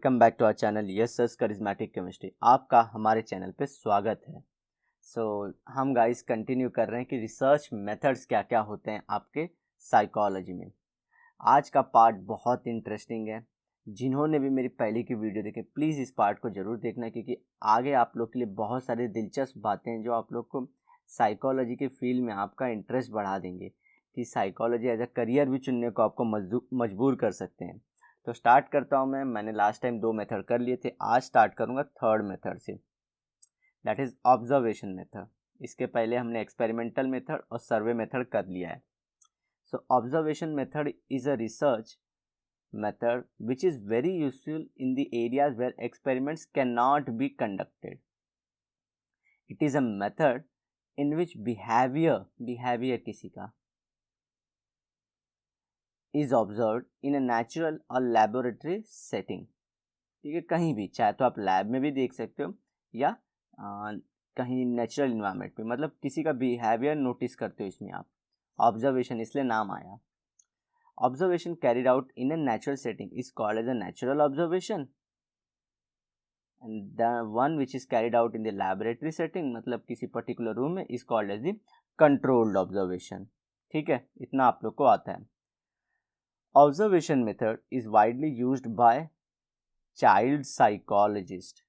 Welcome back to our channel yes sir charismatic chemistry. आपका हमारे channel पे स्वागत है। हम गाइस कंटिन्यू कर रहे हैं कि रिसर्च मेथड्स क्या क्या होते हैं आपके साइकोलॉजी में। आज का पार्ट बहुत इंटरेस्टिंग है। जिन्होंने भी मेरी पहले की वीडियो देखी प्लीज़ इस पार्ट को ज़रूर देखना, क्योंकि आगे आप लोग के लिए बहुत सारी दिलचस्प बातें हैं जो आप लोग को साइकोलॉजी के फील्ड में आपका इंटरेस्ट बढ़ा देंगे, कि साइकोलॉजी एज अ करियर भी चुनने को आपको मजबूर कर सकते हैं। तो स्टार्ट करता हूँ मैंने लास्ट टाइम 2 मेथड कर लिए थे, आज स्टार्ट करूँगा थर्ड मेथड से, दैट इज़ ऑब्जर्वेशन मेथड। इसके पहले हमने एक्सपेरिमेंटल मेथड और सर्वे मेथड कर लिया है। So observation method is a research method which is very useful in the areas where experiments cannot be conducted. It is a method in which behavior किसी का is observed in a natural or laboratory setting. ठीक है, कहीं भी, चाहे तो आप lab में भी देख सकते हो या कहीं नेचुरल इन्वायरमेंट में, मतलब किसी का बिहेवियर नोटिस करते हो इसमें आप। ऑब्जर्वेशन इसलिए नाम आया। Observation carried out in a natural setting is called as a natural observation, and the one which is carried out in the laboratory setting, मतलब किसी particular room में, is called as the controlled observation. ठीक है, इतना आप लोग को आता है। Observation method is widely used by child psychologist,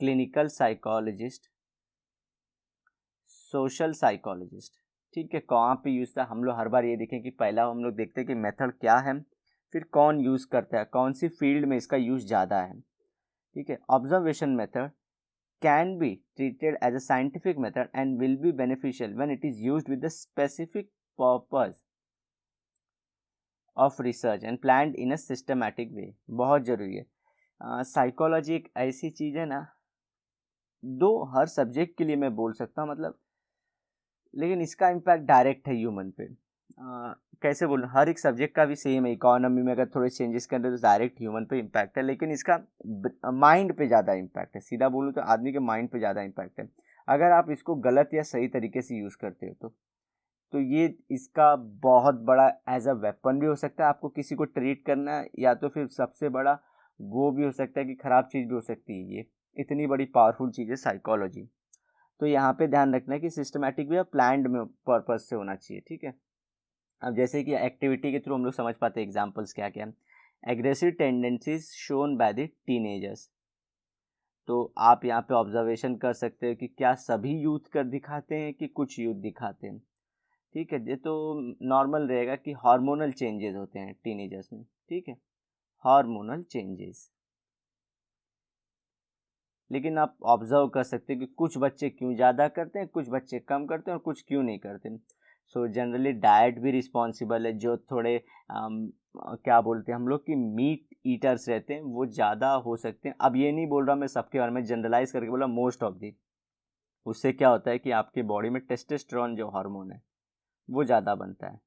clinical psychologist, social psychologist. ठीक है, कहाँ पे यूज़ था हम लोग हर बार ये देखें कि पहला हम लोग देखते हैं कि मेथड क्या है, फिर कौन यूज़ करता है, कौन सी फील्ड में इसका यूज़ ज़्यादा है। ठीक है, observation method can be treated as a scientific method and will be beneficial when it is used with the specific purpose of research and planned in a systematic way. बहुत ज़रूरी है। Psychology एक ऐसी चीज़ है ना, दो हर सब्जेक्ट के लिए मैं बोल सकता हूँ, मतलब लेकिन इसका इम्पैक्ट डायरेक्ट है ह्यूमन पे। कैसे बोलूँ, हर एक सब्जेक्ट का भी सेम है। इकोनॉमी में अगर थोड़े चेंजेस कर रहे तो डायरेक्ट ह्यूमन पे इम्पैक्ट है, लेकिन इसका माइंड पे ज़्यादा इम्पैक्ट है। सीधा बोलूँ तो आदमी के माइंड पे ज़्यादा इम्पैक्ट है, अगर आप इसको गलत या सही तरीके से यूज़ करते हो तो ये इसका बहुत बड़ा एज अ वेपन भी हो सकता है आपको किसी को ट्रीट करना, या तो फिर सबसे बड़ा वो भी हो सकता है कि ख़राब चीज़ भी हो सकती है। ये इतनी बड़ी पावरफुल चीज़ है साइकोलॉजी। तो यहाँ पे ध्यान रखना है कि सिस्टमैटिक वे और प्लान्ड में पर्पस से होना चाहिए। ठीक है, अब जैसे कि एक्टिविटी के थ्रू हम लोग समझ पाते हैं एग्जांपल्स क्या क्या। Aggressive tendencies shown by the teenagers, तो आप यहाँ पे ऑब्जर्वेशन कर सकते हो कि क्या सभी यूथ कर दिखाते हैं कि कुछ यूथ दिखाते हैं। ठीक है, ये तो नॉर्मल रहेगा कि हार्मोनल चेंजेस होते हैं टीनेजर्स में। ठीक है, हार्मोनल चेंजेस, लेकिन आप ऑब्जर्व कर सकते हैं कि कुछ बच्चे क्यों ज़्यादा करते हैं, कुछ बच्चे कम करते हैं और कुछ क्यों नहीं करते। सो जनरली डाइट भी रिस्पॉन्सिबल है। जो थोड़े क्या बोलते हैं हम लोग कि मीट ईटर्स रहते हैं वो ज़्यादा हो सकते हैं। अब ये नहीं बोल रहा मैं सबके बारे में, जनरलाइज करके बोला मोस्ट ऑफ दी। उससे क्या होता है कि आपकी बॉडी में टेस्टोस्टेरोन जो हार्मोन है वो ज़्यादा बनता है,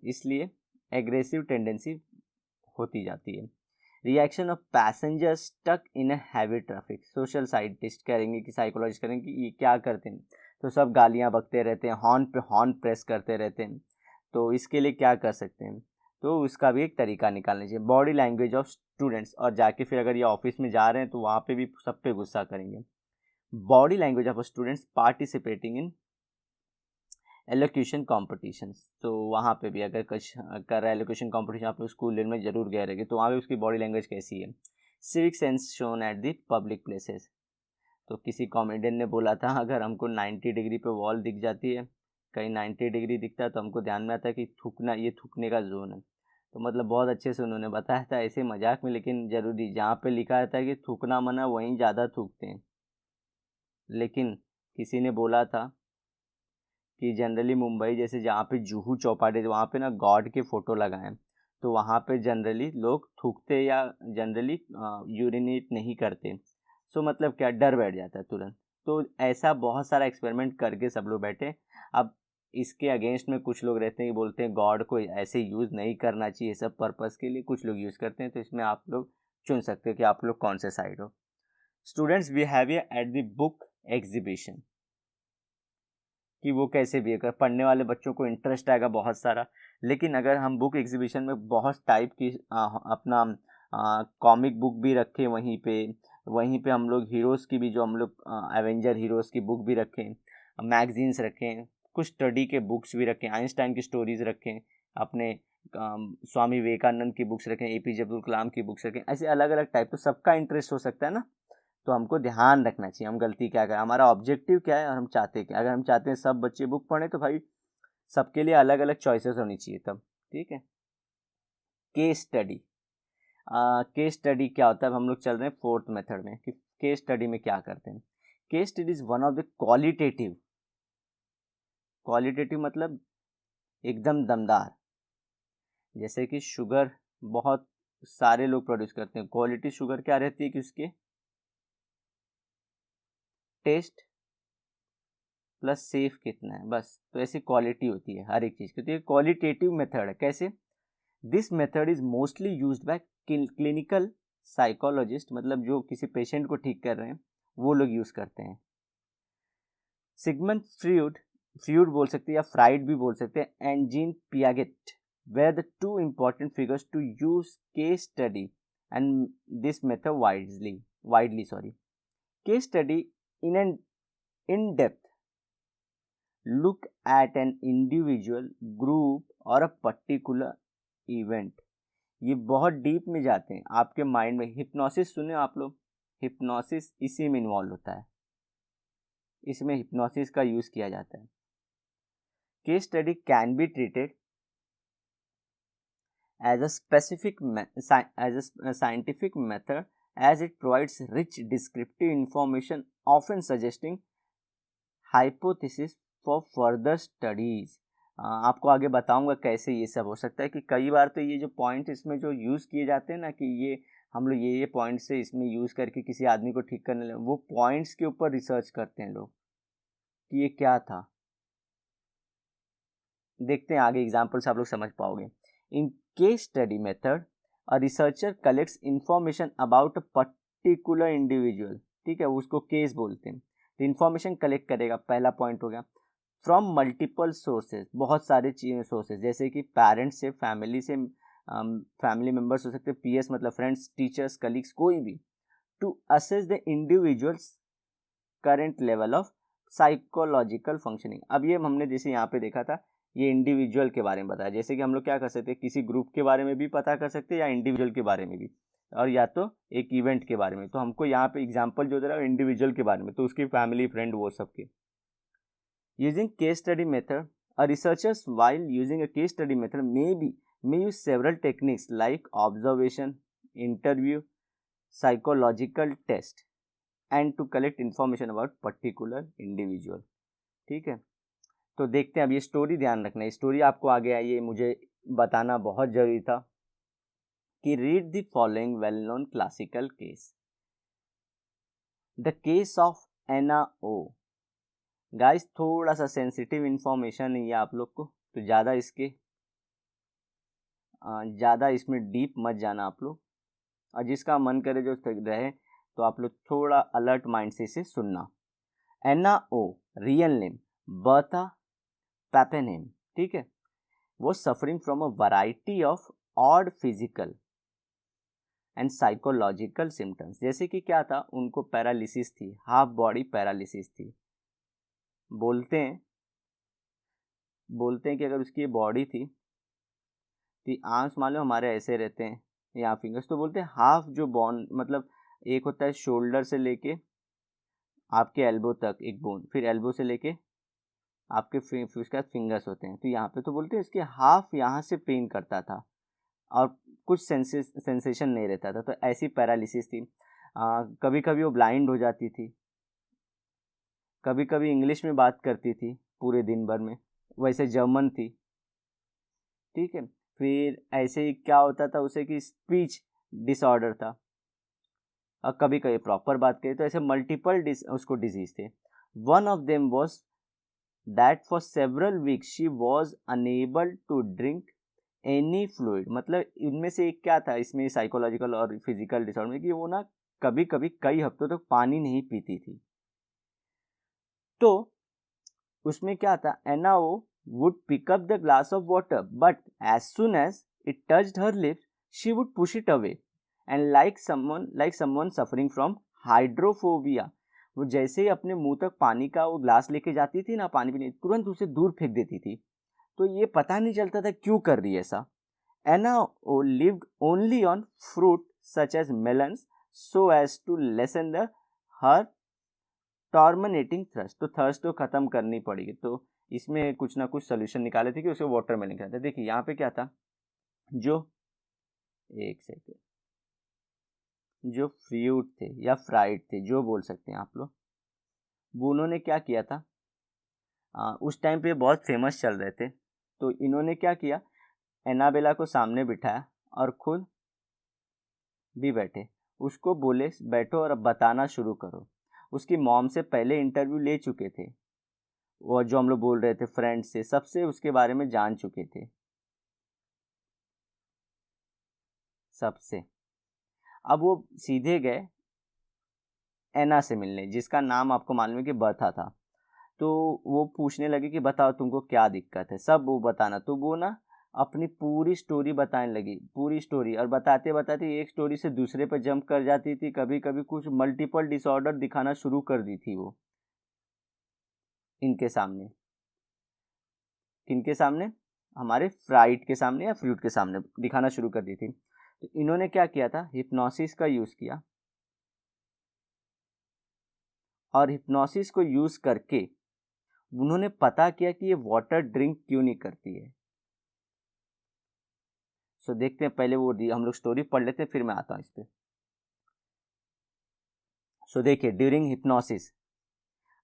इसलिए एग्रेसिव टेंडेंसी होती जाती है। Reaction of passengers stuck in a heavy traffic, social scientist करेंगे कि साइकोलॉजिस्ट करेंगे कि ये क्या करते हैं, तो सब गालियां बकते रहते हैं, हॉर्न पे हॉर्न प्रेस करते रहते हैं। तो इसके लिए क्या कर सकते हैं, तो उसका भी एक तरीका निकालना चाहिए। बॉडी लैंग्वेज ऑफ स्टूडेंट्स, और जाके फिर अगर ये ऑफिस में जा रहे हैं तो वहाँ पे भी सब पे गुस्सा करेंगे। Body language of students participating in elocution competitions, तो वहाँ पे भी अगर कुछ कर रहा है एलोक्यूशन कॉम्पिटिशन, आप स्कूल में ज़रूर गए रहेंगे, तो वहाँ पे उसकी बॉडी लैंग्वेज कैसी है। Civic sense shown at the public places, तो किसी कॉमेडियन ने बोला था अगर हमको 90 डिग्री पे वॉल दिख जाती है, कहीं 90 डिग्री दिखता है तो हमको ध्यान में आता है कि थूकना, ये थूकने का जोन है। तो मतलब बहुत अच्छे से उन्होंने बताया था ऐसे मजाक में, लेकिन ज़रूरी जहाँ पे लिखा रहता है कि थूकना मना वहीं ज़्यादा थूकते हैं। लेकिन किसी ने बोला था कि जनरली मुंबई जैसे जहाँ पे जुहू चौपाटी, वहाँ पे ना गॉड के फ़ोटो लगाएं, तो वहाँ पे जनरली लोग थूकते या जनरली यूरिनेट नहीं करते। सो मतलब क्या, डर बैठ जाता है तुरंत। तो ऐसा बहुत सारा एक्सपेरिमेंट करके सब लोग बैठे। अब इसके अगेंस्ट में कुछ लोग रहते हैं कि बोलते हैं गॉड को ऐसे यूज़ नहीं करना चाहिए सब पर्पज़ के लिए, कुछ लोग यूज़ करते हैं। तो इसमें आप लोग चुन सकते हो कि आप लोग कौन से साइड हो। Students behaviour at the book exhibition, कि वो कैसे भी, अगर पढ़ने वाले बच्चों को इंटरेस्ट आएगा बहुत सारा, लेकिन अगर हम बुक एग्जीबिशन में बहुत टाइप की अपना कॉमिक बुक भी रखें, वहीं पे हम लोग हीरोज़ की भी, जो हम लोग एवेंजर हीरोज़ की बुक भी रखें, मैगजीन्स रखें, कुछ स्टडी के बुक्स भी रखें, आइंस्टाइन की स्टोरीज रखें, अपने स्वामी विवेकानंद की बुक्स रखें, एपीजे अब्दुल कलाम की बुक्स रखें, ऐसे अलग अलग टाइप, तो सबका इंटरेस्ट हो सकता है ना। तो हमको ध्यान रखना चाहिए हम गलती क्या करें, हमारा ऑब्जेक्टिव क्या है और हम चाहते क्या। अगर हम चाहते हैं सब बच्चे बुक पढ़ें तो भाई सबके लिए अलग अलग चॉइसेस होनी चाहिए तब, ठीक है। केस स्टडी, केस स्टडी क्या होता है, अब हम लोग चल रहे हैं फोर्थ मेथड में कि केस स्टडी में क्या करते हैं। Case study is one of the qualitative, qualitative मतलब एकदम दमदार, जैसे कि शुगर बहुत सारे लोग प्रोड्यूस करते हैं, क्वालिटी शुगर क्या रहती है कि उसके टेस्ट प्लस सेफ कितना है, बस। तो ऐसी क्वालिटी होती है हर एक चीज़ की, तो ये क्वालिटेटिव मेथड है। कैसे? This method is mostly used by clinical psychologist, मतलब जो किसी पेशेंट को ठीक कर रहे हैं वो लोग यूज़ करते हैं। सिगमंड फ्रूड, फ्रूड बोल सकते हैं या फ्राइड भी बोल सकते हैं, and gene Piaget were the two important figures to use case study and this method widely. Case study in an in-depth look at an individual, group or a particular event. ये बहुत deep में जाते हैं आपके mind में। Hypnosis सुने आप लोग, हिप्नोसिस इसी में इन्वॉल्व होता है, इसमें हिप्नोसिस का यूज किया जाता है। Case study can be treated as a scientific method as it provides rich descriptive information, often suggesting hypothesis for further studies. आपको आगे बताऊंगा कैसे ये सब हो सकता है कि कई बार तो ये जो पॉइंट इसमें जो यूज़ किए जाते हैं ना, कि ये हम लोग ये पॉइंट से इसमें यूज़ करके किसी आदमी को ठीक करने लगे, वो पॉइंट्स के ऊपर रिसर्च करते हैं लोग कि ये क्या था। देखते हैं आगे एग्जाम्पल से आप लोग समझ पाओगे। In case study method a researcher collects information about a particular individual, ठीक है, उसको केस बोलते हैं। तो इंफॉर्मेशन कलेक्ट करेगा, पहला पॉइंट हो गया। फ्रॉम मल्टीपल सोर्सेज, बहुत सारे सोर्सेज, जैसे कि पेरेंट्स से, फैमिली मेम्बर्स हो सकते हैं, पीएस मतलब फ्रेंड्स, टीचर्स, कलीग्स, कोई भी, to assess the individual's current level of psychological functioning. अब ये हमने जैसे यहाँ पे देखा था, ये इंडिविजुअल के बारे में बताया, जैसे कि हम लोग क्या कर सकते हैं, किसी ग्रुप के बारे में भी पता कर सकते हैं या इंडिविजुअल के बारे में भी, और या तो एक इवेंट के बारे में। तो हमको यहाँ पे एग्जांपल जो दे रहा है इंडिविजुअल के बारे में, तो उसकी फैमिली, फ्रेंड, वो सब के। Using case study method, a researchers while using a case study method may use several techniques like observation, interview, psychological test and to collect information about particular individual, ठीक है। तो देखते हैं, अब ये स्टोरी ध्यान रखना है, स्टोरी आपको आगे आई, ये मुझे बताना बहुत जरूरी था कि read the following well known classical case, the case of Anna O. Guys थोड़ा सा सेंसिटिव इंफॉर्मेशन है ये आप लोग को, तो ज़्यादा इसमें डीप मत जाना आप लोग, और जिसका मन करे जो रहे तो आप लोग थोड़ा अलर्ट माइंड से इसे सुनना। एना ओ रियल नेम बर्था पैपेनेम, ठीक है, वो suffering from a variety of odd physical and psychological symptoms. जैसे कि क्या था, उनको पैरालिसिस थी, हाफ बॉडी पैरालिसिस थी। बोलते हैं कि अगर उसकी ये बॉडी थी तो आर्म्स मान लो हमारे ऐसे रहते हैं या फिंगर्स, तो बोलते हैं हाफ जो बोन, मतलब एक होता है शोल्डर से लेके आपके एल्बो तक एक बोन, फिर एल्बो से लेके आपके फिर उसके बाद फिंगर्स होते हैं। तो यहाँ पे तो बोलते हैं इसके हाफ यहाँ से पेन करता था और कुछ सेंसेशन नहीं रहता था, तो ऐसी पैरालिसिस थी। कभी कभी वो ब्लाइंड हो जाती थी, कभी कभी इंग्लिश में बात करती थी पूरे दिन भर में, वैसे जर्मन थी, ठीक है। फिर ऐसे ही क्या होता था उसे कि स्पीच डिसऑर्डर था, और कभी कभी प्रॉपर बात करें तो ऐसे मल्टीपल उसको डिजीज थे। One of them was that for several weeks she was unable to drink any fluid, मतलब इनमें से एक क्या था इसमें साइकोलॉजिकल और फिजिकल डिसऑर्डर में, कि वो ना कभी कभी कई हफ्तों तक पानी नहीं पीती थी। तो उसमें क्या था, एना वो would pick up the glass of water, but as soon as it touched her lips, she would push it away. And like someone suffering from hydrophobia, वो जैसे ही अपने मुंह तक पानी का वो ग्लास लेके जाती थी ना पानी पीने, तुरंत उसे दूर फेंक देती थी. तो ये पता नहीं चलता था क्यों कर रही है ऐसा. Anna lived only on fruit such as melons so as to lessen her tormenting thirst. तो थर्स्ट को खत्म करनी पड़ेगी. तो इसमें कुछ ना कुछ सोल्यूशन निकाले थे कि उसे वाटरमेलन खाते. देखिए यहाँ पे क्या था, जो एक सेकेंड, जो फ्रूट थे या फ्राइड थे जो बोल सकते हैं आप लोग, वो उन्होंने क्या किया था, उस टाइम पे बहुत फेमस चल रहे थे. तो इन्होंने क्या किया, एनाबेला को सामने बिठाया और खुद भी बैठे. उसको बोले बैठो और अब बताना शुरू करो. उसकी मॉम से पहले इंटरव्यू ले चुके थे, वो जो हम लोग बोल रहे थे फ्रेंड्स से, सबसे उसके बारे में जान चुके थे, सबसे. अब वो सीधे गए एना से मिलने, जिसका नाम आपको मालूम है कि बथा था. तो वो पूछने लगे कि बताओ तुमको क्या दिक्कत है, सब वो बताना. तो वो ना अपनी पूरी स्टोरी बताने लगी, पूरी स्टोरी. और बताते बताते एक स्टोरी से दूसरे पर जंप कर जाती थी. कभी कभी कुछ मल्टीपल डिसऑर्डर दिखाना शुरू कर दी थी वो इनके सामने. किनके सामने, हमारे फ्राइड के सामने या फ्रूट के सामने दिखाना शुरू कर दी थी. तो इन्होंने क्या किया था, हिप्नोसिस का यूज़ किया. और हिप्नोसिस को यूज़ करके उन्होंने पता किया कि ये वाटर ड्रिंक क्यों नहीं करती है. सो देखते हैं, पहले वो हम लोग स्टोरी पढ़ लेते हैं, फिर मैं आता हूँ इस पर. सो देखिए, during hypnosis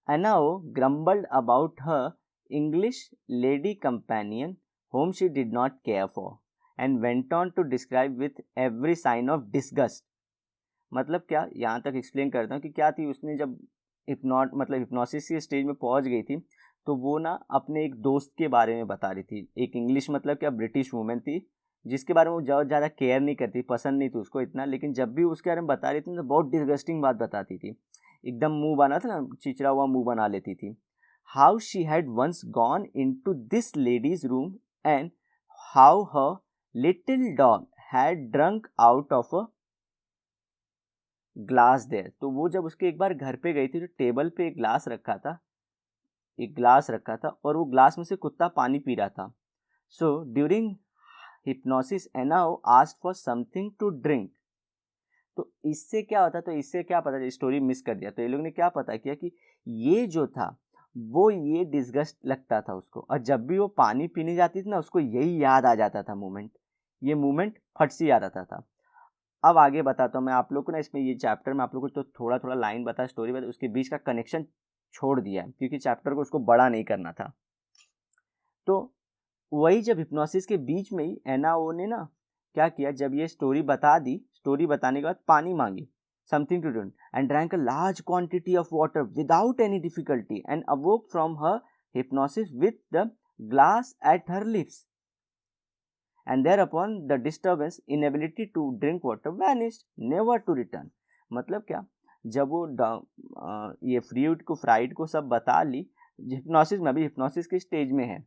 Anna grumbled about her English lady companion whom she did not care for and went on to describe with every sign of disgust. मतलब क्या, यहाँ तक एक्सप्लेन करता हूँ कि क्या थी. उसने जब हिप्नोसिस की स्टेज में पहुँच गई थी, तो वो ना अपने एक दोस्त के बारे में बता रही थी. एक इंग्लिश मतलब क्या ब्रिटिश वूमेन थी, जिसके बारे में वो ज़्यादा केयर नहीं करती, पसंद नहीं थी उसको इतना. लेकिन जब भी उसके बारे में बता रही थी तो बहुत डिस्गस्टिंग बात बताती थी. एकदम मुंह बना था ना, चिचड़ा हुआ मुंह बना लेती थी. How she had once gone into this ladies room and how her little dog had drunk out of a glass there. तो वो जब उसके एक बार घर पे गई थी, तो टेबल पे एक ग्लास रखा था, और वो ग्लास में से कुत्ता पानी पी रहा था. So during hypnosis Anna asked for something to drink. तो इससे क्या होता, तो इससे क्या पता, स्टोरी मिस कर दिया. तो ये लोग ने क्या पता किया कि ये जो था वो ये डिस्गस्ट लगता था उसको, और जब भी वो पानी पीने जाती थी ना, उसको यही याद आ जाता था मूवमेंट. ये मूवमेंट फट से याद आता था. अब आगे बताता हूँ मैं आप लोग को ना, इसमें ये चैप्टर में आप लोग को तो थोड़ा थोड़ा लाइन बता, स्टोरी बता, उसके बीच का कनेक्शन छोड़ दिया क्योंकि चैप्टर को उसको बड़ा नहीं करना था. तो वही जब हिप्नोसिस के बीच में ही एनआओ ने ना क्या किया, जब ये स्टोरी बता दी, स्टोरी बताने के बाद पानी मांगी, something to drink, and drank a large quantity of water without any difficulty and awoke from her hypnosis with the glass at her lips. And thereupon the disturbance inability to drink water vanished, never to return. मतलब क्या, जब वो ये fried को सब बता ली, hypnosis में, अभी हिप्नोसिस के स्टेज में है,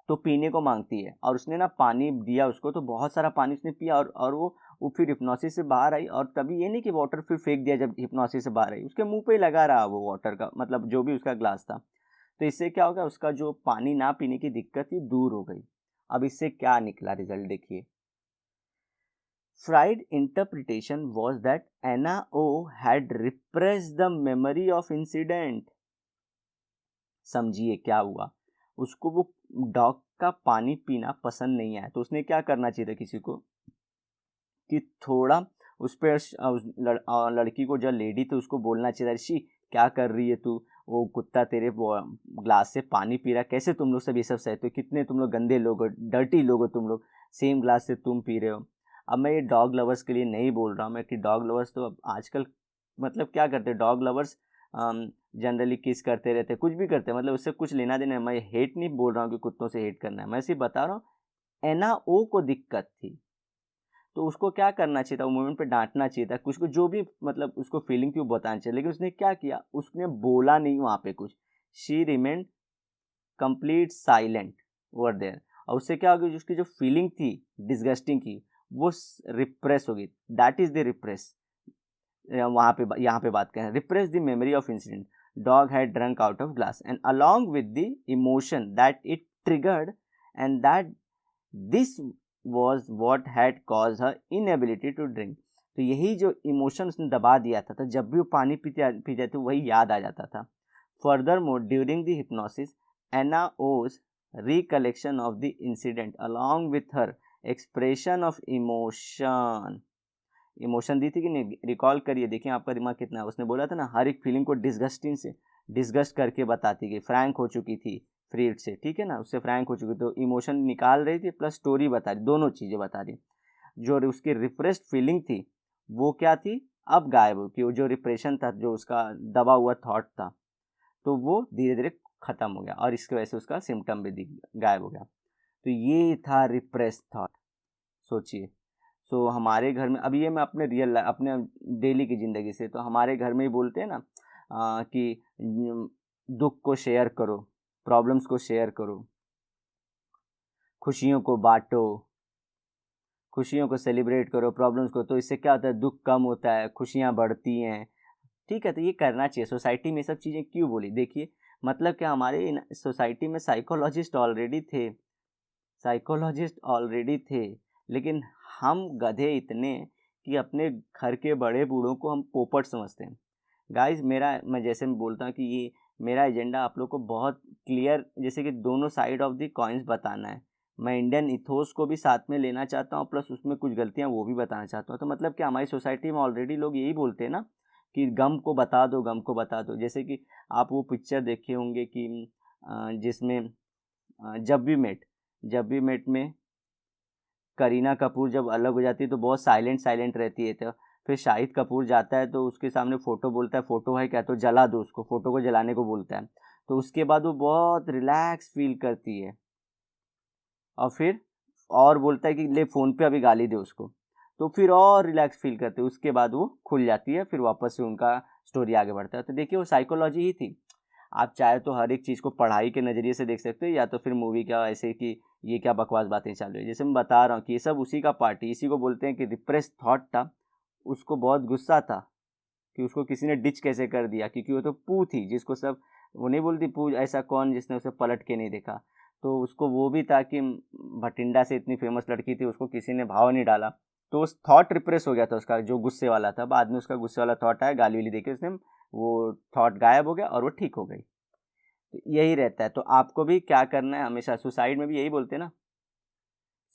तो पीने को मांगती है. और उसने ना पानी दिया उसको, तो बहुत सारा पानी उसने पिया. और वो फिर हिप्नोसिस से बाहर आई. और तभी ये नहीं कि वाटर फिर फेंक दिया, जब हिप्नोसिस से बाहर आई उसके मुंह पे ही लगा रहा वो वाटर का, मतलब जो भी उसका ग्लास था. तो इससे क्या होगा, उसका जो पानी ना पीने की दिक्कत थी दूर हो गई. अब इससे क्या निकला रिजल्ट देखिए. Fried interpretation was that Anna O had repressed the memory of incident. समझिए क्या हुआ, उसको वो डॉग का पानी पीना पसंद नहीं आया. तो उसने क्या करना चाहिए था किसी को, कि थोड़ा उस पर लड़की को, जो लेडी थी, उसको बोलना चाहिए था, ऋषि क्या कर रही है तू, वो कुत्ता तेरे ग्लास से पानी पी रहा, कैसे तुम लोग सब ये सब सहते हो, कितने तुम लोग गंदे लोग हो, डर्टी लोग हो तुम लोग, सेम ग्लास से तुम पी रहे हो. अब मैं ये डॉग लवर्स के लिए नहीं बोल रहा हूँ मैं कि डॉग लवर्स तो अब आजकल मतलब क्या करते हैं, डॉग लवर्स जनरली किस करते रहते, कुछ भी करते हैं, मतलब उससे कुछ लेना देना है. मैं हेट नहीं बोल रहा हूँ कि कुत्तों से हेट करना है, मैं सिर्फ बता रहा हूँ एना ओ को दिक्कत थी, तो उसको क्या करना चाहिए था, वो मोमेंट पे डांटना चाहिए था, कुछ को जो भी मतलब उसको फीलिंग थी वो बताना चाहिए. लेकिन उसने क्या किया, उसने बोला नहीं वहाँ पे कुछ. She remained complete silent over there, और उससे क्या होगी, उसकी जो फीलिंग थी डिस्गस्टिंग की वो रिप्रेस होगी, दैट इज द रिप्रेस। वहाँ पे यहाँ पे बात करें, repress the memory of incident, dog had drunk out of glass and along with the emotion that it triggered and that this was what had caused her inability to drink। तो यही जो emotion उसने दबा दिया था, तो जब भी वो पानी पी जाती वही याद आ जाता था। Furthermore, during the hypnosis, Anna O's recollection of the incident along with her expression of emotion दी थी कि नहीं, रिकॉल करिए, देखिए आपका दिमाग कितना है। उसने बोला था ना, हर एक फीलिंग को डिस्गस्ट करके बताती गई, फ्रैंक हो चुकी थी फ्रीड से, ठीक है ना, उससे फ्रैंक हो चुकी, तो इमोशन निकाल रही थी प्लस स्टोरी बता रही, दोनों चीज़ें बता रही। जो उसकी रिप्रेस्ड फीलिंग थी वो क्या थी, अब गायब हो, कि वो जो रिप्रेशन था, जो उसका दबा हुआ थॉट था, तो वो धीरे धीरे ख़त्म हो गया और इसकी वजह से उसका सिम्टम भी गायब हो गया। तो ये था रिप्रेस थॉट। सोचिए, सो हमारे घर में, अब ये मैं अपने रियल लाइफ, अपने डेली की ज़िंदगी से, तो हमारे घर में ही बोलते हैं ना कि दुख को शेयर करो, प्रॉब्लम्स को शेयर करो, खुशियों को बांटो, खुशियों को सेलिब्रेट करो, प्रॉब्लम्स को, तो इससे क्या होता है, दुख कम होता है, खुशियाँ बढ़ती हैं, ठीक है। तो ये करना चाहिए। सोसाइटी में सब चीज़ें क्यों बोली, देखिए मतलब क्या, हमारे सोसाइटी में साइकोलॉजिस्ट ऑलरेडी थे, लेकिन हम गधे इतने कि अपने घर के बड़े बूढ़ों को हम पोपट समझते हैं। गाइस, मैं जैसे मैं बोलता हूँ कि ये मेरा एजेंडा आप लोग को बहुत क्लियर, जैसे कि दोनों साइड ऑफ द कॉइन्स बताना है। मैं इंडियन इथोस को भी साथ में लेना चाहता हूँ, प्लस उसमें कुछ गलतियाँ वो भी बताना चाहता हूँ। तो मतलब कि हमारी सोसाइटी में ऑलरेडी लोग यही बोलते हैं ना कि गम को बता दो, गम को बता दो। जैसे कि आप वो पिक्चर देखे होंगे कि जिसमें जब भी मेट में करीना कपूर जब अलग हो जाती है तो बहुत साइलेंट रहती है, तो फिर शाहिद कपूर जाता है तो उसके सामने फ़ोटो बोलता है, फ़ोटो है क्या, तो जला दो उसको, फ़ोटो को जलाने को बोलता है। तो उसके बाद वो बहुत रिलैक्स फील करती है और फिर और बोलता है कि ले फ़ोन पे अभी गाली दे उसको, तो फिर और रिलैक्स फील करते हैं। उसके बाद वो खुल जाती है, फिर वापस से उनका स्टोरी आगे बढ़ता है। तो देखिए वो साइकोलॉजी ही थी। आप चाहे तो हर एक चीज़ को पढ़ाई के नज़रिए से देख सकते हो, या तो फिर मूवी का ऐसे कि ये क्या बकवास बातें चालू है। जैसे मैं बता रहा हूँ कि ये सब उसी का पार्ट है। इसी को बोलते हैं कि रिप्रेस थॉट था, उसको बहुत गुस्सा था कि उसको किसी ने डिच कैसे कर दिया, क्योंकि वो तो पू थी जिसको सब, वो नहीं बोलती पू ऐसा कौन जिसने उसे पलट के नहीं देखा। तो उसको वो भी था कि भटिंडा से इतनी फेमस लड़की थी, उसको किसी ने भाव नहीं डाला, तो उस थॉट रिप्रेस हो गया था उसका, जो गुस्से वाला था। बाद में उसका गुस्से वाला थॉट आया, गाली वाली देके उसने वो थॉट गायब हो गया और वो ठीक हो गई। तो यही रहता है। तो आपको भी क्या करना है, हमेशा सुसाइड में भी यही बोलते हैं ना,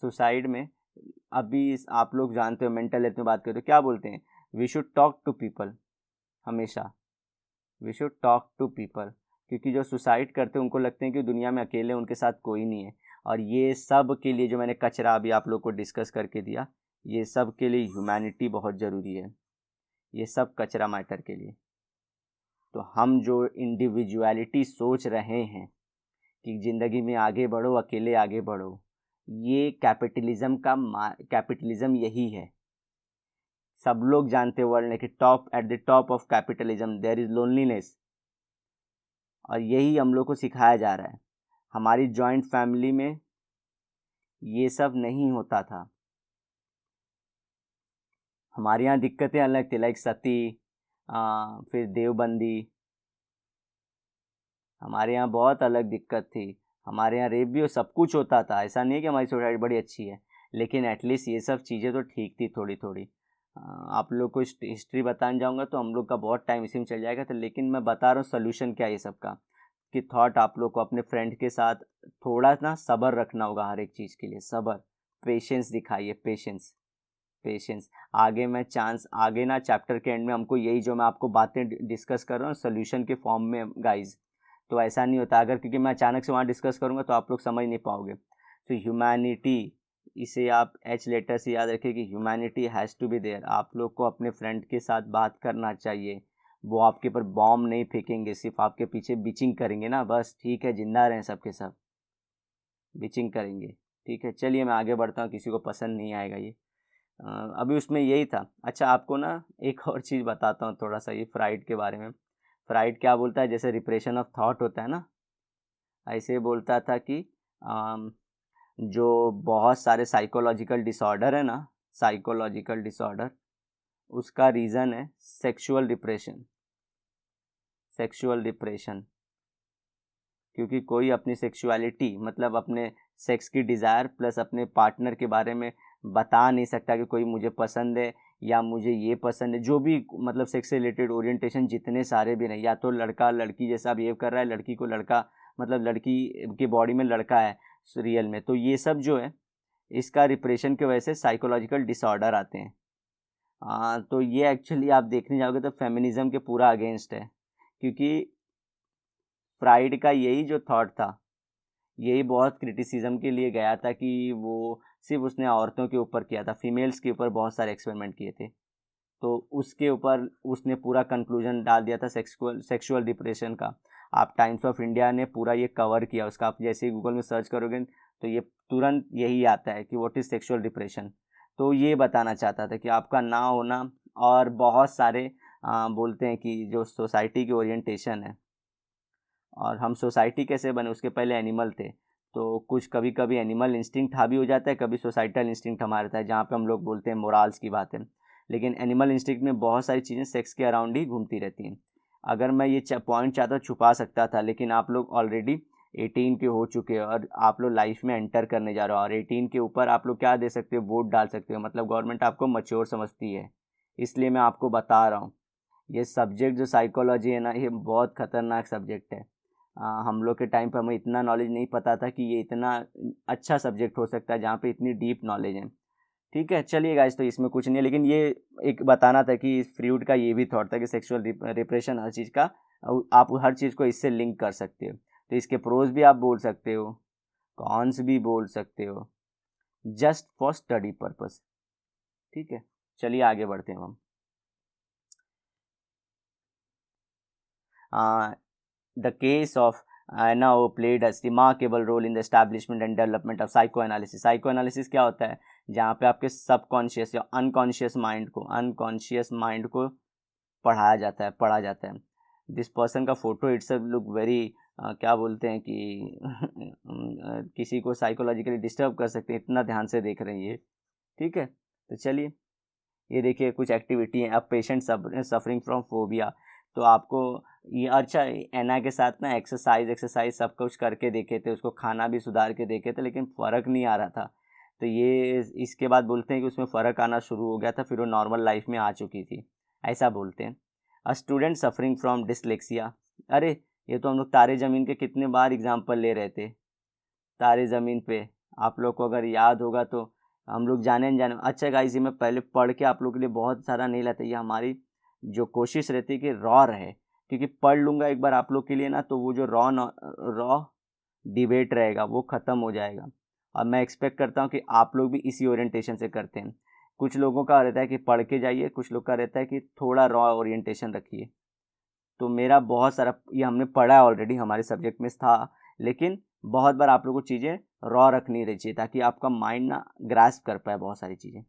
सुसाइड में अभी आप लोग जानते हो, मेंटल हेल्थ में बात करें तो क्या बोलते हैं, we should talk to people, हमेशा we should talk to people. क्योंकि जो सुसाइड करते हैं उनको लगते हैं कि दुनिया में अकेले, उनके साथ कोई नहीं है। और ये सब के लिए जो मैंने कचरा अभी आप लोग को डिस्कस करके दिया, ये सब के लिए ह्यूमैनिटी बहुत ज़रूरी है, ये सब कचरा मैटर के लिए। तो हम जो इंडिविजुअलिटी सोच रहे हैं कि ज़िंदगी में आगे बढ़ो, अकेले आगे बढ़ो, ये कैपिटलिज्म यही है। सब लोग जानते हैं वर्ल्ड में कि at the top of capitalism there is loneliness, और यही हम लोग को सिखाया जा रहा है। हमारी जॉइंट फैमिली में ये सब नहीं होता था। हमारे यहाँ दिक्कतें अलग थी, लाइक सती, फिर देवबंदी, हमारे यहाँ बहुत अलग दिक्कत थी। हमारे यहाँ रेप भी सब कुछ होता था, ऐसा नहीं है कि हमारी सोसाइटी बड़ी अच्छी है, लेकिन एटलीस्ट ये सब चीज़ें तो ठीक थी थोड़ी थोड़ी। आप लोग को हिस्ट्री बताने जाऊँगा तो हम लोग का बहुत टाइम इसी में चल जाएगा। तो लेकिन मैं बता रहा हूँ सोल्यूशन क्या है ये सब का, कि थॉट आप लोग को अपने फ्रेंड के साथ थोड़ा ना सब्र रखना होगा, हर एक चीज़ के लिए सब्र, पेशेंस दिखाइए, पेशेंस। आगे ना चैप्टर के एंड में हमको यही जो मैं आपको बातें डिस्कस कर रहा हूँ सोल्यूशन के फॉर्म में गाइज। तो ऐसा नहीं होता, अगर क्योंकि मैं अचानक से वहाँ डिस्कस करूँगा तो आप लोग समझ नहीं पाओगे। तो ह्यूमैनिटी, इसे आप एच लेटर से याद रखिए कि humanity has to be there. आप लोग को अपने फ्रेंड के साथ बात करना चाहिए, वो आपके ऊपर बॉम्ब नहीं फेंकेंगे, सिर्फ आपके पीछे बिचिंग करेंगे ना, बस ठीक है, जिंदा रहें सबके सब, बिचिंग करेंगे, ठीक है। चलिए मैं आगे बढ़ता हूँ, किसी को पसंद नहीं आएगा ये। अभी उसमें यही था। अच्छा, आपको ना एक और चीज़ बताता हूँ थोड़ा सा, ये फ्राइड के बारे में। फ्राइड क्या बोलता है, जैसे रिप्रेशन ऑफ थॉट होता है ना, ऐसे बोलता था कि जो बहुत सारे साइकोलॉजिकल डिसऑर्डर है ना, साइकोलॉजिकल डिसऑर्डर, उसका रीज़न है सेक्सुअल डिप्रेशन। सेक्सुअल डिप्रेशन, क्योंकि कोई अपनी सेक्सुअलिटी मतलब अपने सेक्स की डिज़ायर प्लस अपने पार्टनर के बारे में बता नहीं सकता कि कोई मुझे पसंद है या मुझे ये पसंद है, जो भी मतलब सेक्स से रिलेटेड ओरिएंटेशन जितने सारे भी नहीं, या तो लड़का लड़की जैसा बिहेव कर रहा है, लड़की को लड़का मतलब लड़की की बॉडी में लड़का है रियल में, तो ये सब जो है इसका रिप्रेशन की वजह से साइकोलॉजिकल डिसऑर्डर आते हैं। तो ये एक्चुअली आप देखने जाओगे तो फेमिनिज्म के पूरा अगेंस्ट है, क्योंकि फ्राइड का यही जो थॉट था, यही बहुत क्रिटिसिज्म के लिए गया था कि वो सिर्फ उसने औरतों के ऊपर किया था, फीमेल्स के ऊपर बहुत सारे एक्सपेरिमेंट किए थे, तो उसके ऊपर उसने पूरा कंक्लूजन डाल दिया था सेक्सुअल डिप्रेशन का। आप टाइम्स ऑफ इंडिया ने पूरा ये कवर किया उसका, आप जैसे ही गूगल में सर्च करोगे तो ये तुरंत यही आता है कि व्हाट इज़ सेक्सुअल डिप्रेशन। तो ये बताना चाहता था कि आपका ना होना, और बहुत सारे बोलते हैं कि जो सोसाइटी की ओरिएंटेशन है, और हम सोसाइटी कैसे बने, उसके पहले एनिमल थे, तो कुछ कभी कभी एनिमल इंस्टिंक्ट हावी हो जाता है, कभी सोसाइटल इंस्टिंक्ट हमारा रहता है, जहाँ पे हम लोग बोलते हैं मोराल्स की बात है, लेकिन एनिमल इंस्टिंक्ट में बहुत सारी चीज़ें सेक्स के अराउंड ही घूमती रहती हैं। अगर मैं ये पॉइंट चाहता छुपा सकता था, लेकिन आप लोग ऑलरेडी 18 के हो चुके हो और आप लोग लाइफ में एंटर करने जा रहे हो, और 18 के ऊपर आप लोग क्या दे सकते हो, वोट डाल सकते हो, मतलब गवर्नमेंट आपको मैच्योर समझती है। इसलिए मैं आपको बता रहा हूँ, ये सब्जेक्ट जो साइकोलॉजी है ना, ये बहुत खतरनाक सब्जेक्ट है। हम लोग के टाइम पे हमें इतना नॉलेज नहीं पता था कि ये इतना अच्छा सब्जेक्ट हो सकता है जहाँ पे इतनी डीप नॉलेज है। ठीक है, चलिए गाइस, तो इसमें कुछ नहीं है, लेकिन ये एक बताना था कि फ्रूड का ये भी थॉट था कि सेक्सुअल रिप्रेशन हर चीज़ का, आप हर चीज़ को इससे लिंक कर सकते हो, तो इसके प्रोज भी आप बोल सकते हो, कॉन्स भी बोल सकते हो, जस्ट फॉर स्टडी पर्पस। ठीक है, चलिए आगे बढ़ते हैं हम। The case of Anna played a remarkable role in the establishment and development of psychoanalysis. Psychoanalysis क्या होता है, जहाँ पे आपके सबकॉन्शियस या अनकॉन्शियस माइंड को पढ़ा जाता है। दिस पर्सन का फोटो इट्सेल्फ लुक वेरी, क्या बोलते हैं कि किसी को साइकोलॉजिकली डिस्टर्ब कर सकते हैं, इतना ध्यान से देख रहे हैं ये। ठीक है, तो चलिए ये देखिए कुछ एक्टिविटी है। अब पेशेंट सफरिंग फ्रॉम फोबिया, तो आपको ये अच्छा, एना के साथ ना एक्सरसाइज सब कुछ करके देखे थे, उसको खाना भी सुधार के देखे थे, लेकिन फ़र्क नहीं आ रहा था। तो ये इसके बाद बोलते हैं कि उसमें फ़र्क आना शुरू हो गया था, फिर वो नॉर्मल लाइफ में आ चुकी थी, ऐसा बोलते हैं। A student suffering from dyslexia, अरे ये तो हम लोग तारे ज़मीन के कितने बार एग्जाम्पल ले रहे थे। तारे ज़मीन पे आप लोग को अगर याद होगा तो हम लोग जाने न जाने, अच्छा गाइस ये मैं पहले पढ़ के आप लोग के लिए बहुत सारा नहीं लाता, ये हमारी जो कोशिश रहती है कि रॉ रहे, क्योंकि पढ़ लूँगा एक बार आप लोग के लिए ना, तो वो जो रॉ डिबेट रहेगा वो ख़त्म हो जाएगा। और मैं एक्सपेक्ट करता हूँ कि आप लोग भी इसी ओरिएंटेशन से करते हैं। कुछ लोगों का रहता है कि पढ़ के जाइए, कुछ लोग का रहता है कि थोड़ा रॉ ओरिएंटेशन रखिए। तो मेरा बहुत सारा ये हमने पढ़ा है ऑलरेडी, हमारे सब्जेक्ट में था, लेकिन बहुत बार आप लोगों को चीज़ें रॉ रखनी रही चाहिए ताकि आपका माइंड ना ग्रास्प कर पाए बहुत सारी चीज़ें।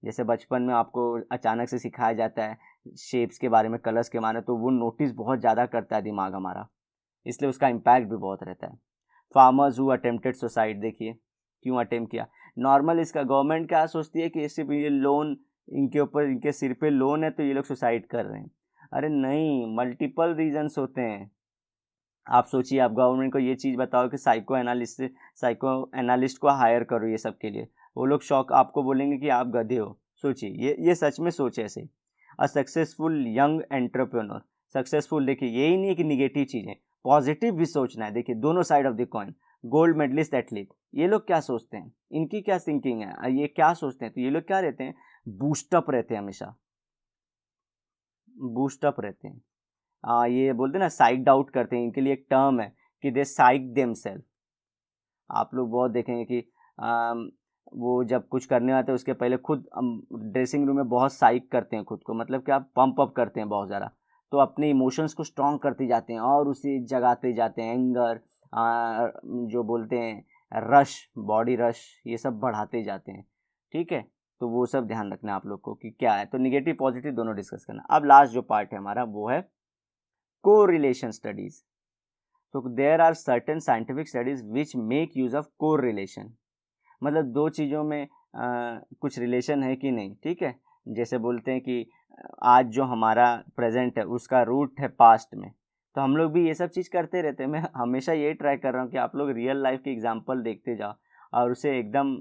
जैसे बचपन में आपको अचानक से सिखाया जाता है शेप्स के बारे में, कलर्स के बारे में, तो वो नोटिस बहुत ज़्यादा करता है दिमाग हमारा, इसलिए उसका इम्पैक्ट भी बहुत रहता है। फार्मर्स हु अटेम्प्टेड सुसाइड, देखिए क्यों अटेम्प्ट किया। नॉर्मल इसका गवर्नमेंट क्या सोचती है कि सिर्फ ये लोन, इनके ऊपर इनके सिर पे लोन है तो ये लोग सुसाइड कर रहे हैं। अरे नहीं, मल्टीपल रीजंस होते हैं। आप सोचिए, आप गवर्नमेंट को ये चीज़ बताओ कि साइको एनालिस्ट को हायर करो ये सब के लिए, वो लोग शौक आपको बोलेंगे कि आप गधे हो। सोचिए, ये सच में सोच ऐसे। A successful young entrepreneur, successful देखिए यही नहीं है कि निगेटिव चीज़ें, पॉजिटिव भी सोचना है। देखिए दोनों side of the coin. Gold medalist athlete, ये लोग क्या सोचते हैं, इनकी क्या थिंकिंग है, ये क्या सोचते हैं, तो ये लोग क्या रहते हैं, बूस्टअप रहते हैं, हमेशा बूस्टअप रहते हैं। ये बोलते हैं ना साइक्ड आउट करते हैं, इनके लिए एक टर्म है कि दे साइक देमसेल्फ। आप लोग बहुत देखेंगे कि वो जब कुछ करने आते हैं उसके पहले खुद ड्रेसिंग रूम में बहुत साइक करते हैं खुद को, मतलब क्या पंप अप करते हैं बहुत ज़्यादा, तो अपने इमोशंस को स्ट्रॉन्ग करते जाते हैं और उसे जगाते जाते हैं, एंगर, जो बोलते हैं रश, बॉडी रश, ये सब बढ़ाते जाते हैं। ठीक है, तो वो सब ध्यान रखना आप लोग को कि क्या है, तो निगेटिव पॉजिटिव दोनों डिस्कस करना। अब लास्ट जो पार्ट है हमारा वो है कोरिलेशन स्टडीज। तो there are certain scientific studies which make use of correlation, मतलब दो चीज़ों में कुछ रिलेशन है कि नहीं, ठीक है। जैसे बोलते हैं कि आज जो हमारा प्रेजेंट है उसका रूट है पास्ट में, तो हम लोग भी ये सब चीज़ करते रहते हैं। मैं हमेशा ये ट्राई कर रहा हूँ कि आप लोग रियल लाइफ के एग्जांपल देखते जाओ और उसे एकदम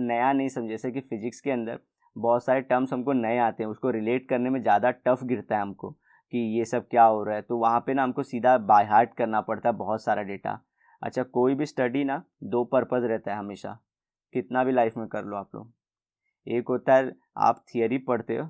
नया नहीं समझे। जैसे कि फिजिक्स के अंदर बहुत सारे टर्म्स हमको नए आते हैं, उसको रिलेट करने में ज़्यादा टफ गिरता है हमको कि ये सब क्या हो रहा है, तो वहाँ पे ना हमको सीधा बाय हार्ट करना पड़ता है बहुत सारा डेटा। अच्छा, कोई भी स्टडी ना दो पर्पज़ रहता है हमेशा, कितना भी लाइफ में कर लो आप लोग। एक होता है आप थियरी पढ़ते हो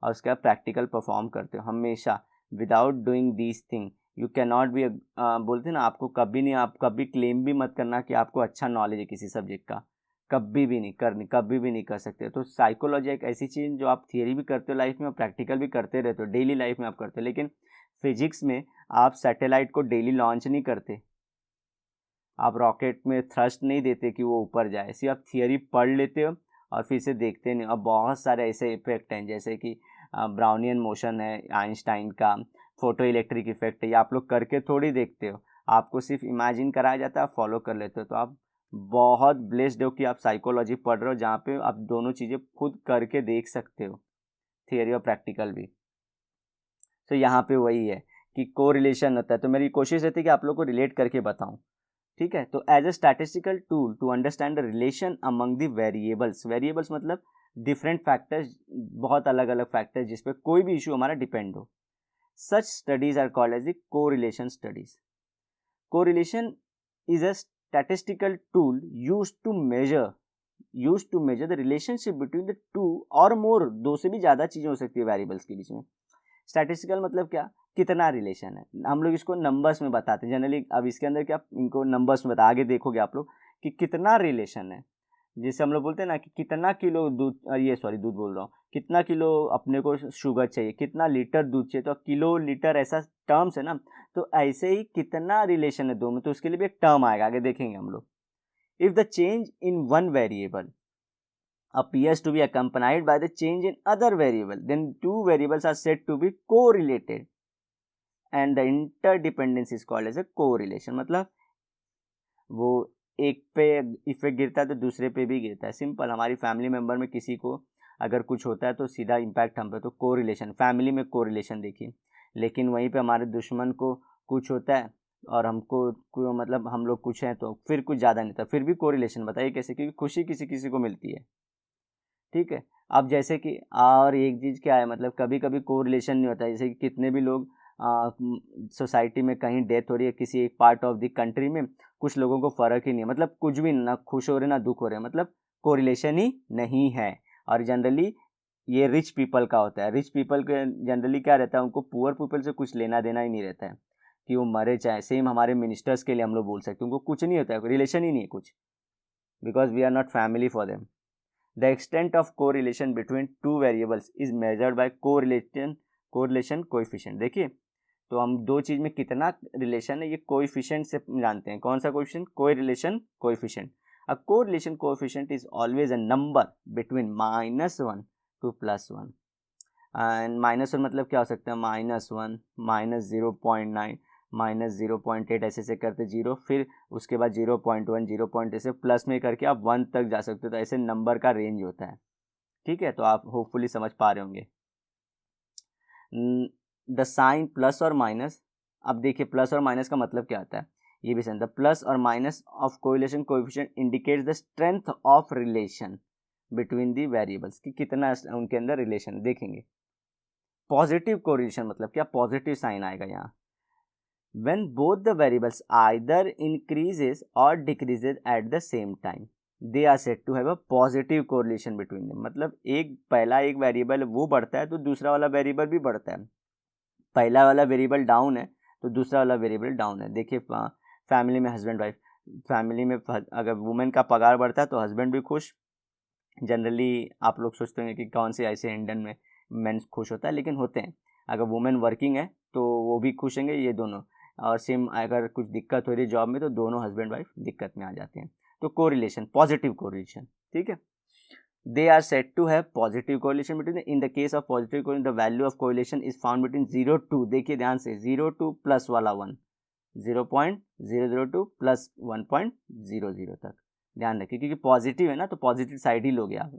और उसके बाद प्रैक्टिकल परफॉर्म करते हो हमेशा। Without doing these thing you can not be, बोलते हैं ना, आपको कभी नहीं, आप कभी क्लेम भी मत करना कि आपको अच्छा नॉलेज है किसी सब्जेक्ट का, कभी भी नहीं करनी, कभी भी नहीं कर सकते। तो साइकोलॉजी एक ऐसी चीज़ जो आप थियरी भी करते हो लाइफ में और प्रैक्टिकल भी करते रहते हो, डेली लाइफ में आप करते हो। लेकिन फिजिक्स में आप सैटेलाइट को डेली लॉन्च नहीं करते, आप रॉकेट में थ्रस्ट नहीं देते कि वो ऊपर जाए, सिर्फ आप थियरी पढ़ लेते हो और फिर से देखते नहीं। और बहुत सारे ऐसे इफेक्ट हैं जैसे कि ब्राउनियन मोशन है आइंस्टाइन का, फोटो इलेक्ट्रिक इफेक्ट है, ये आप लोग करके थोड़ी देखते हो, आपको सिर्फ इमेजिन कराया जाता है, आप फॉलो कर लेते हो। तो आप बहुत ब्लेस्ड हो कि आप साइकोलॉजी पढ़ रहे हो जहाँ पे आप दोनों चीज़ें खुद करके देख सकते हो, थियरी और प्रैक्टिकल भी। तो यहाँ पे वही है कि को रिलेशन होता है, तो मेरी कोशिश रहती है कि आप लोग को रिलेट करके बताऊँ, ठीक है। तो as a statistical tool to understand the relation among the variables, variables मतलब डिफरेंट फैक्टर्स, बहुत अलग अलग फैक्टर्स जिस पे कोई भी इशू हमारा डिपेंड हो, such studies are called as the correlation studies. Correlation is a statistical tool used to measure the relationship between the two और मोर, दो से भी ज़्यादा चीज़ें हो सकती है वेरिएबल्स के बीच में। स्टैटिस्टिकल मतलब क्या, कितना रिलेशन है, हम लोग इसको नंबर्स में बताते हैं जनरली। अब इसके अंदर क्या, इनको नंबर्स में बता, आगे देखोगे आप लोग कि कितना रिलेशन है। जैसे हम लोग बोलते हैं ना कि कितना किलो दूध, दूध बोल रहा हूँ, कितना किलो अपने को शुगर चाहिए, कितना लीटर दूध चाहिए, तो किलो लीटर ऐसा टर्म्स है ना। तो ऐसे ही कितना रिलेशन है दो में, तो उसके लिए भी एक टर्म आएगा, आगे देखेंगे हम लोग। If the change in one variable appears to be accompanied by the change in other variable, then two variables are said to be correlated and the interdependence is called as a correlation। मतलब वो एक पे effect गिरता है तो दूसरे पे भी गिरता है। सिंपल, हमारी फैमिली मेंबर में किसी को अगर कुछ होता है तो सीधा इम्पैक्ट हम पे, तो कोरिलेशन, फैमिली में कोरिलेशन देखिए। लेकिन वहीं पे हमारे दुश्मन को कुछ होता है और हमको मतलब हम लोग कुछ हैं तो फिर कुछ ज़्यादा नहीं था, फिर भी कोरिलेशन। बताइए कैसे, क्योंकि खुशी किसी किसी को मिलती है, ठीक है। अब जैसे कि और एक चीज़ क्या है, मतलब कभी कभी कोरिलेशन नहीं होता है, जैसे कि कितने भी लोग सोसाइटी में कहीं डेथ हो रही है किसी एक पार्ट ऑफ द कंट्री में, कुछ लोगों को फ़र्क ही नहीं है, मतलब कुछ भी ना खुश हो रहे ना दुख हो रहे, मतलब कोरिलेशन ही नहीं है। और जनरली ये रिच पीपल का होता है। रिच पीपल के जनरली क्या रहता है, उनको पुअर पीपल से कुछ लेना देना ही नहीं रहता है कि वो मरे चाहे। सेम हमारे मिनिस्टर्स के लिए हम लोग बोल सकते हैं, उनको कुछ नहीं होता है, रिलेशन ही नहीं है कुछ, because we are not family for them. The extent of correlation between two variables is measured by correlation coefficient। देखिए, तो हम दो चीज़ में कितना रिलेशन है ये कोएफिशिएंट से जानते हैं। कौन सा coefficient, correlation coefficient. A correlation coefficient is always a number between -1 to +1। And -1 मतलब क्या हो सकता है, -1, -0.9, -0.8, ऐसे से करते 0, फिर उसके बाद 0.1, 0. ऐसे प्लस में करके आप 1 तक जा सकते हो। तो ऐसे नंबर का रेंज होता है, ठीक है। तो आप होपफुली समझ पा रहे होंगे। द साइन प्लस और माइनस, अब देखिए प्लस और माइनस का मतलब क्या आता है, ये भी समझ। द प्लस और minus of correlation coefficient indicates the strength of relation between the variables, कि कितना उनके अंदर रिलेशन। देखेंगे पॉजिटिव कोरिलेशन मतलब क्या, पॉजिटिव साइन आएगा यहाँ। when both the variables either increases or decreases at the same time they are said to have a positive correlation between them। मतलब पहला एक वेरिएबल वो बढ़ता है तो दूसरा वाला वेरिएबल भी बढ़ता है। पहला वाला वेरिएबल डाउन है तो दूसरा वाला वेरिएबल डाउन है। देखिए फैमिली में हस्बैंड वाइफ, फैमिली में अगर वुमेन का पगार बढ़ता है तो हस्बैंड भी खुश। जनरली आप लोग सोचते हैं कि कौन से ऐसे इंडियन में मेन खुश होता है, लेकिन होते हैं। अगर वुमेन वर्किंग है तो वो भी खुश होंगे, ये दोनों। और सेम अगर कुछ दिक्कत हो रही है जॉब में तो दोनों हस्बैंड वाइफ दिक्कत में आ जाते हैं। तो कोरिलेशन, पॉजिटिव कोरिलेशन, ठीक है। They are said to have positive correlation between, in the case of positive correlation the value of correlation is found between 0 to, देखिए ध्यान से, 0 to +1, 0.002 प्लस 1.00 तक, ध्यान रखिए, क्योंकि पॉजिटिव है ना तो पॉजिटिव साइड ही लोगे आप।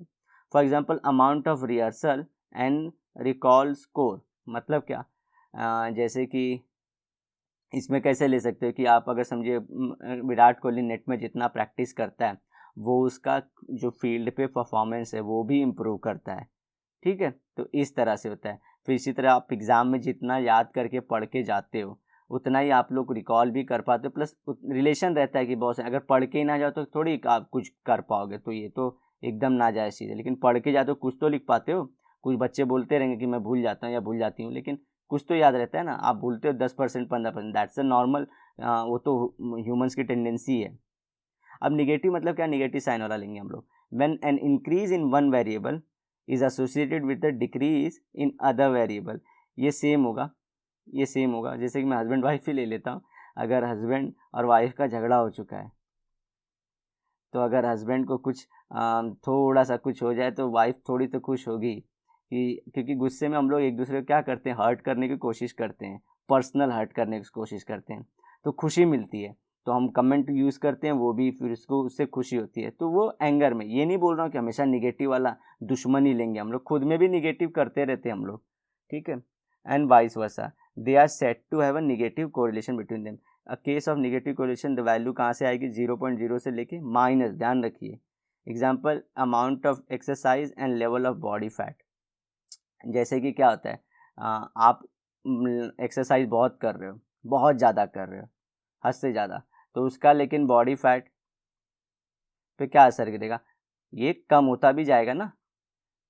For example amount of rehearsal and recall score, मतलब क्या, जैसे कि इसमें कैसे ले सकते हो कि आप अगर समझिए विराट कोहली नेट में जितना प्रैक्टिस करता है वो उसका जो फील्ड पे परफॉर्मेंस है वो भी इम्प्रूव करता है, ठीक है। तो इस तरह से होता है। फिर इसी तरह आप एग्ज़ाम में जितना याद करके पढ़ के जाते हो उतना ही आप लोग रिकॉल भी कर पाते हो, प्लस रिलेशन रहता है कि बहुत से अगर पढ़ के ही ना जाओ तो थोड़ी आप कुछ कर पाओगे, तो ये तो एकदम नाजायज़ चीज़ है। लेकिन पढ़ के जाते हो कुछ तो लिख पाते हो। कुछ बच्चे बोलते रहेंगे कि मैं भूल जाता हूँ या भूल जाती हूँ, लेकिन कुछ तो याद रहता है ना। आप भूलते हो 10% 15%, दैट्स अ नॉर्मल, वो तो ह्यूमंस की टेंडेंसी है। अब निगेटिव मतलब क्या, निगेटिव साइन वाला लेंगे हम लोग। When an increase in one variable is associated with the decrease in other variable, ये सेम होगा, ये सेम होगा। जैसे कि मैं हस्बैंड वाइफ ही ले लेता हूँ। अगर हस्बैंड और वाइफ का झगड़ा हो चुका है तो अगर हस्बैंड को कुछ थोड़ा सा कुछ हो जाए तो वाइफ थोड़ी तो खुश होगी, कि क्योंकि गुस्से में हम लोग एक दूसरे को क्या करते हैं, हर्ट करने की कोशिश करते हैं, पर्सनल हर्ट करने की कोशिश करते हैं, तो खुशी मिलती है। तो हम कमेंट यूज़ करते हैं, वो भी फिर उसको उससे खुशी होती है, तो वो एंगर में। ये नहीं बोल रहा हूँ कि हमेशा निगेटिव वाला दुश्मनी लेंगे हम लोग, खुद में भी निगेटिव करते रहते हैं हम लोग, ठीक है। And vice versa, they are set to have a negative correlation between them. A case of negative correlation, the value कहाँ से आएगी, 0.0 से लेके माइनस, ध्यान रखिए। Example amount of exercise and level of body fat. जैसे कि क्या होता है, आप एक्सरसाइज बहुत कर रहे हो, बहुत ज़्यादा कर रहे हो, हद से ज़्यादा, तो उसका लेकिन बॉडी फैट पे क्या असर करेगा, ये कम होता भी जाएगा ना।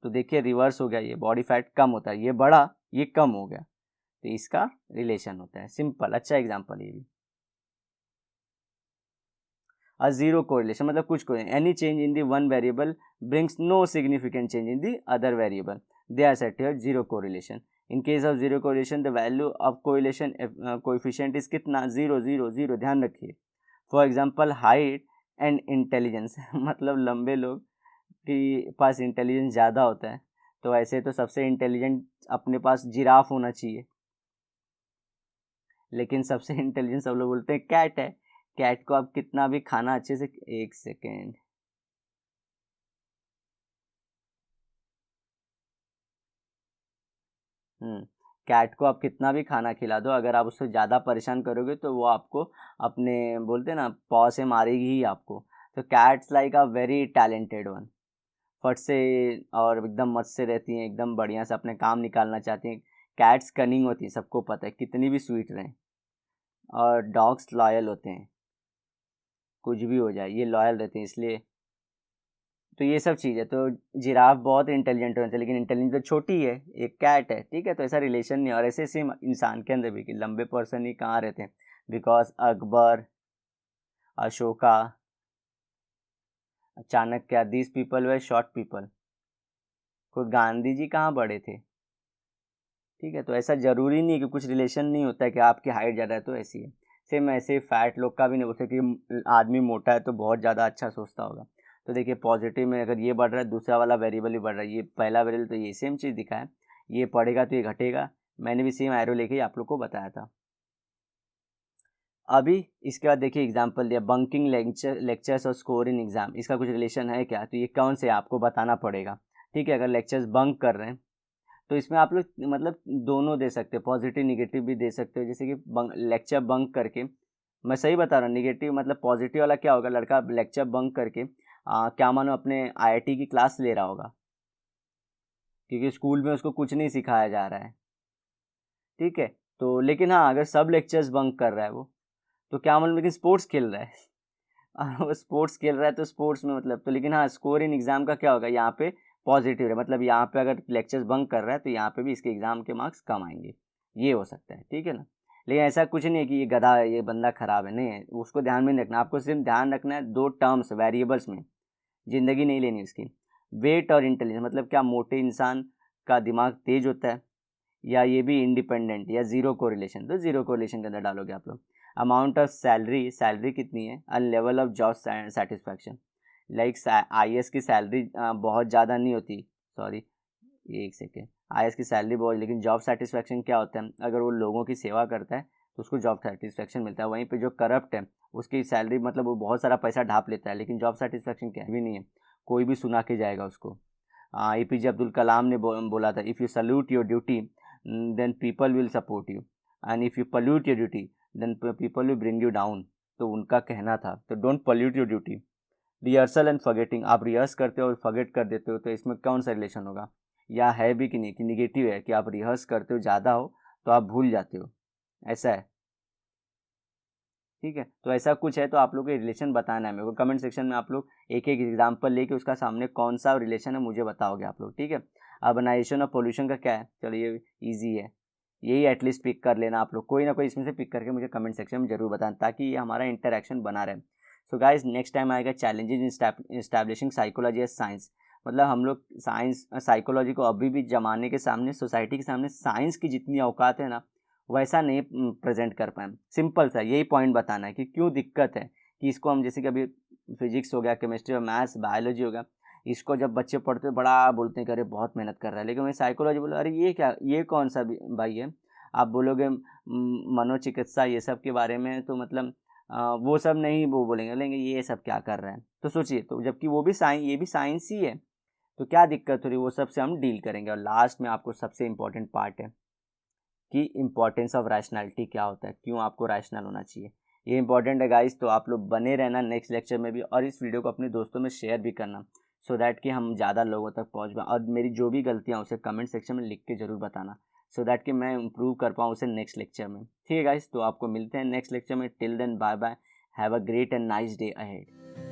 तो देखिए रिवर्स हो गया, ये बॉडी फैट कम होता है, ये बढ़ा, ये कम हो गया, तो इसका रिलेशन होता है। सिंपल, अच्छा एग्जाम्पल ये भी। अ जीरो कोरिलेशन मतलब कुछ को, any change in the one variable brings no significant change in the other variable, they are set here zero correlation. In case of zero correlation the value of correlation coefficient is कितना, 0 0 0, ध्यान रखिए। For example height and intelligence मतलब लंबे लोग के पास intelligence ज़्यादा होता है, तो ऐसे तो सबसे इंटेलिजेंट अपने पास जिराफ होना चाहिए, लेकिन सबसे इंटेलिजेंट सब लोग बोलते हैं कैट है। कैट को आप कितना भी खाना अच्छे से, एक सेकेंड, कैट को आप कितना भी खाना खिला दो, अगर आप उससे ज़्यादा परेशान करोगे तो वो आपको अपने, बोलते हैं ना, पाँव से मारेगी ही आपको। तो cats like a very talented one, फट से और एकदम मस्त से रहती हैं, एकदम बढ़िया से अपने काम निकालना चाहती हैं। कैट्स कनिंग होती है, सबको पता है, कितनी भी स्वीट रहें। और डॉग्स लॉयल होते हैं, कुछ भी हो जाए ये लॉयल रहते हैं, इसलिए तो ये सब चीज़ है। तो जिराफ बहुत इंटेलिजेंट होते हैं, लेकिन इंटेलिजेंस तो छोटी है, एक कैट है, ठीक है। तो ऐसा रिलेशन नहीं है। और ऐसे सेम इंसान के अंदर भी कि लंबे पर्सन ही कहाँ रहते हैं, because Akbar, Ashoka, Chanakya, these people way short people. खुद गांधी जी कहाँ बड़े थे, ठीक है। तो ऐसा ज़रूरी नहीं है कि कुछ रिलेशन नहीं होता है कि आपकी हाइट ज़्यादा है तो ऐसी है। सेम ऐसे फैट लोग का भी नहीं बोलते कि आदमी मोटा है तो बहुत ज़्यादा अच्छा सोचता होगा। तो देखिए पॉजिटिव में अगर ये बढ़ रहा है, दूसरा वाला वेरिएबल भी बढ़ रहा है, ये पहला वेरिएबल, तो ये सेम चीज़ दिखा है, ये बढ़ेगा तो ये घटेगा। मैंने भी सेम एरो लेके आप लोग को बताया था। अभी इसके बाद देखिए एग्जाम्पल दिया, बंकिंग लेक्चर्स और स्कोर इन एग्जाम, इसका कुछ रिलेशन है क्या, तो ये कौन से आपको बताना पड़ेगा, ठीक है। अगर लेक्चर्स बंक कर रहे हैं तो इसमें आप लोग मतलब दोनों दे सकते हो, पॉजिटिव निगेटिव भी दे सकते हो। जैसे कि लेक्चर बंक करके, मैं सही बता रहा हूँ, निगेटिव मतलब पॉजिटिव वाला क्या होगा, लड़का लेक्चर बंक करके क्या मानो अपने आईआईटी की क्लास ले रहा होगा, क्योंकि स्कूल में उसको कुछ नहीं सिखाया जा रहा है, ठीक है। तो लेकिन हाँ, अगर सब लेक्चर्स बंक कर रहा है वो, तो क्या मानो लेकिन स्पोर्ट्स खेल रहा है वो स्पोर्ट्स खेल रहा है तो स्पोर्ट्स में मतलब, तो लेकिन हाँ स्कोर इन एग्जाम का क्या होगा, यहाँ पे पॉजिटिव है, मतलब यहाँ पे अगर लेक्चर्स बंक कर रहा है तो यहाँ पे भी इसके एग्जाम के मार्क्स कम आएंगे, ये हो सकता है, ठीक है ना। लेकिन ऐसा कुछ नहीं है कि ये गधा है, ये बंदा खराब है, नहीं है, उसको ध्यान में नहीं रखना। आपको सिर्फ ध्यान रखना है दो टर्म्स वेरिएबल्स में, ज़िंदगी नहीं लेनी उसकी। वेट और इंटेलिजेंस मतलब क्या, मोटे इंसान का दिमाग तेज होता है, या ये भी इंडिपेंडेंट, या जीरो कोरिलेशन, तो जीरो कोरिलेशन के अंदर डालोगे आप लोग। अमाउंट ऑफ सैलरी, सैलरी कितनी है, और level of job satisfaction, like IAS की सैलरी बहुत ज़्यादा नहीं होती, सॉरी एक सेकेंड, आईएएस की सैलरी बहुत, लेकिन जॉब सेटिस्फैक्शन क्या होता है, अगर वो लोगों की सेवा करता है तो उसको जॉब सेटिस्फेक्शन मिलता है। वहीं पे जो करप्ट है उसकी सैलरी मतलब वो बहुत सारा पैसा ढाप लेता है, लेकिन जॉब सेटिस्फेक्शन क्या भी नहीं है, कोई भी सुना के जाएगा उसको। APJ अब्दुल कलाम ने बोला था, if you salute your duty then people will support you, and if you pollute your duty then people will bring you down. तो उनका कहना था, तो don't pollute your duty. Rehearsal and forgetting, आप रिहर्स करते हो और फॉरगेट कर देते हो, तो इसमें कौन सा रिलेशन होगा? या है भी कि नहीं, कि निगेटिव है कि आप रिहर्स करते हो ज़्यादा हो तो आप भूल जाते हो, ऐसा है। ठीक है, तो ऐसा कुछ है तो आप लोग को रिलेशन बताना है मेरे को कमेंट सेक्शन में। आप लोग एक एक एग्जांपल लेके उसका सामने कौन सा रिलेशन है मुझे बताओगे आप लोग, ठीक है। अर्बनाइजेशन और पोल्यूशन का क्या है, चलो ये ईजी है, यही एटलीस्ट पिक कर लेना आप लोग, कोई ना कोई इसमें से पिक करके मुझे कमेंट सेक्शन में जरूर बताना, ताकि ये हमारा इंटरेक्शन बना रहे। सो गाइज नेक्स्ट टाइम आएगा challenges in establishing psychology as science. मतलब हम लोग साइंस साइकोलॉजी को अभी भी जमाने के सामने, सोसाइटी के सामने साइंस की जितनी औकात है ना वैसा नहीं प्रेजेंट कर पाए। सिंपल सा यही पॉइंट बताना है कि क्यों दिक्कत है, कि इसको हम जैसे कि अभी फिजिक्स हो गया, केमिस्ट्री और मैथ्स बायोलॉजी हो गया, इसको जब बच्चे पढ़ते बड़ा बोलते हैं कि अरे बहुत मेहनत कर रहा है, लेकिन वही साइकोलॉजी बोलो अरे ये क्या, ये कौन सा भाई है। आप बोलोगे मनोचिकित्सा ये सब के बारे में, तो मतलब वो सब नहीं, वो बोलेंगे ये सब क्या कर रहे हैं। तो सोचिए, तो जबकि वो भी साइंस, ये भी साइंस ही है, तो क्या दिक्कत हो रही है, वो सब से हम डील करेंगे। और लास्ट में आपको सबसे इंपॉर्टेंट पार्ट है कि इंपॉर्टेंस ऑफ रैशनैलिटी क्या होता है, क्यों आपको रैशनल होना चाहिए, ये इंपॉर्टेंट है गाइस। तो आप लोग बने रहना नेक्स्ट लेक्चर में भी, और इस वीडियो को अपने दोस्तों में शेयर भी करना, सो दैट कि हम ज़्यादा लोगों तक पहुँच पाएँ। और मेरी जो भी गलतियाँ उसे कमेंट सेक्शन में लिख के ज़रूर बताना, सो दैट कि मैं इम्प्रूव कर पाऊँ उसे नेक्स्ट लेक्चर में। ठीक है गाइस, तो आपको मिलते हैं नेक्स्ट लेक्चर में। Till then bye bye, have a great and nice day ahead.